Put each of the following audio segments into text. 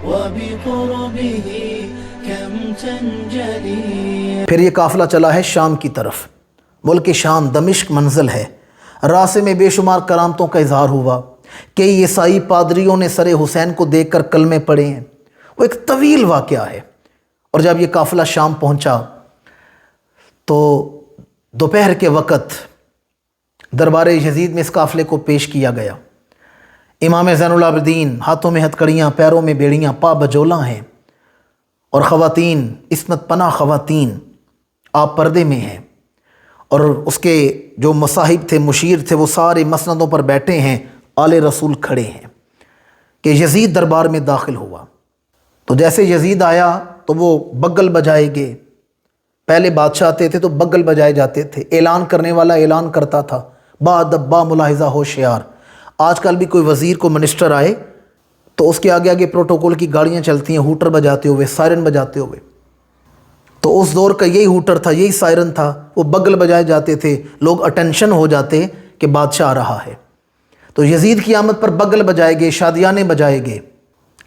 وبقربه كم تنجلي. پھر یہ قافلہ چلا ہے شام کی طرف. ملک شام دمشق منزل ہے. راستے میں بے شمار کرامتوں کا اظہار ہوا. کئی عیسائی پادریوں نے سر حسین کو دیکھ کر کلمے پڑھے ہیں. وہ ایک طویل واقعہ ہے. اور جب یہ قافلہ شام پہنچا تو دوپہر کے وقت دربار یزید میں اس قافلے کو پیش کیا گیا. امام زین العابدین ہاتھوں میں ہتھکڑیاں، پیروں میں بیڑیاں، پا بجولا ہیں، اور خواتین، عصمت پناہ خواتین آپ پردے میں ہیں، اور اس کے جو مصاحب تھے، مشیر تھے، وہ سارے مسندوں پر بیٹھے ہیں. آل رسول کھڑے ہیں کہ یزید دربار میں داخل ہوا. تو جیسے یزید آیا تو وہ بگل بجائے گے. پہلے بادشاہ آتے تھے تو بگل بجائے جاتے تھے. اعلان کرنے والا اعلان کرتا تھا، با ادب، با ملاحظہ، ہوشیار. آج کل بھی کوئی وزیر کو منسٹر آئے تو اس کے آگے آگے پروٹوکول کی گاڑیاں چلتی ہیں، ہوٹر بجاتے ہوئے، سائرن بجاتے ہوئے. تو اس دور کا یہی ہوٹر تھا، یہی سائرن تھا. وہ بگل بجائے جاتے تھے، لوگ اٹینشن ہو جاتے کہ بادشاہ آ رہا ہے. تو یزید کی آمد پر بگل بجائے گئے، شادیانے بجائے گئے.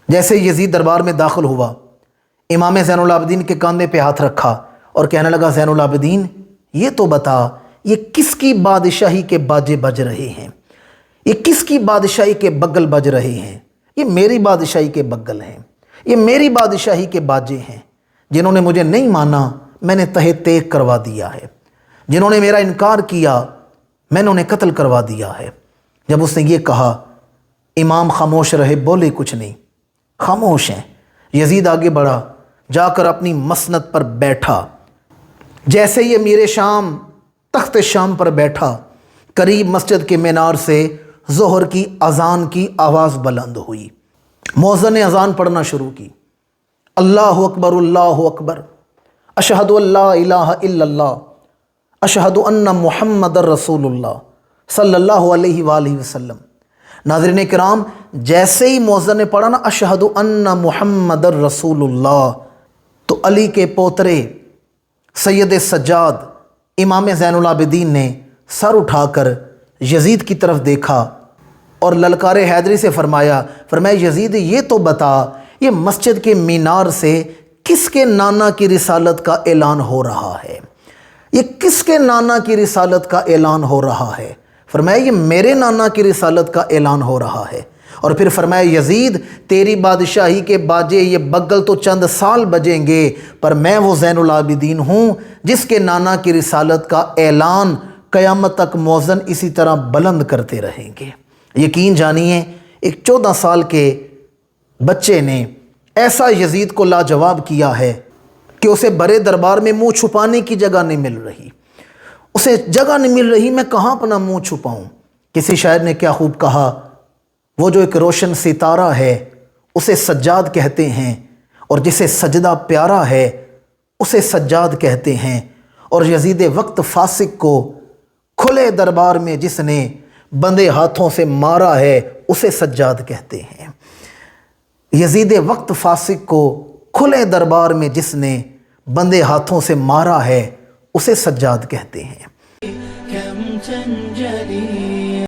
جیسے یزید دربار میں داخل ہوا، امام زین العابدین کے کاندھے پہ ہاتھ رکھا اور کہنے لگا، زین العابدین یہ تو بتا، یہ کس کی بادشاہی کے باجے بج رہے ہیں؟ یہ کس کی بادشاہی کے بگل بج رہے ہیں؟ یہ میری بادشاہی کے بگل ہیں، یہ میری بادشاہی کے باجے ہیں. جنہوں نے مجھے نہیں مانا میں نے تہے تیغ کروا دیا ہے. جنہوں نے میرا انکار کیا میں نے انہیں قتل کروا دیا ہے. جب اس نے یہ کہا، امام خاموش رہے، بولے کچھ نہیں، خاموش ہیں. یزید آگے بڑھا، جا کر اپنی مسند پر بیٹھا. جیسے یہ امیر شام تخت شام پر بیٹھا، قریب مسجد کے مینار سے ظہر کی اذان کی آواز بلند ہوئی. مؤذن نے اذان پڑھنا شروع کی. اللہ اکبر، اللہ اکبر، اشہد ان لا الہ الا اللہ، اشہد ان محمد رسول اللہ صلی اللہ علیہ وآلہ وسلم. ناظرین کرام، جیسے ہی مؤذن نے پڑھا نا اشہد ان محمد رسول اللہ، تو علی کے پوترے سید سجاد امام زین العابدین نے سر اٹھا کر یزید کی طرف دیکھا اور للکار حیدری سے فرمایا یزید یہ تو بتا، یہ مسجد کے مینار سے کس کے نانا کی رسالت کا اعلان ہو رہا ہے؟ یہ کس کے نانا کی رسالت کا اعلان ہو رہا ہے؟ فرمایا یہ میرے نانا کی رسالت کا اعلان ہو رہا ہے. اور پھر فرمایا یزید تیری بادشاہی کے باجے یہ بگل تو چند سال بجیں گے، پر میں وہ زین العابدین ہوں جس کے نانا کی رسالت کا اعلان قیامت تک مؤذن اسی طرح بلند کرتے رہیں گے. یقین جانیے ایک 14 سال کے بچے نے ایسا یزید کو لاجواب کیا ہے کہ اسے بڑے دربار میں منہ چھپانے کی جگہ نہیں مل رہی. اسے جگہ نہیں مل رہی، میں کہاں اپنا منہ چھپاؤں. کسی شاعر نے کیا خوب کہا، وہ جو ایک روشن ستارہ ہے اسے سجاد کہتے ہیں، اور جسے سجدہ پیارا ہے اسے سجاد کہتے ہیں، اور یزید وقت فاسق کو کھلے دربار میں جس نے بندے ہاتھوں سے مارا ہے اسے سجاد کہتے ہیں. یزید وقت فاسق کو کھلے دربار میں جس نے بندے ہاتھوں سے مارا ہے اسے سجاد کہتے ہیں. كم تنجلي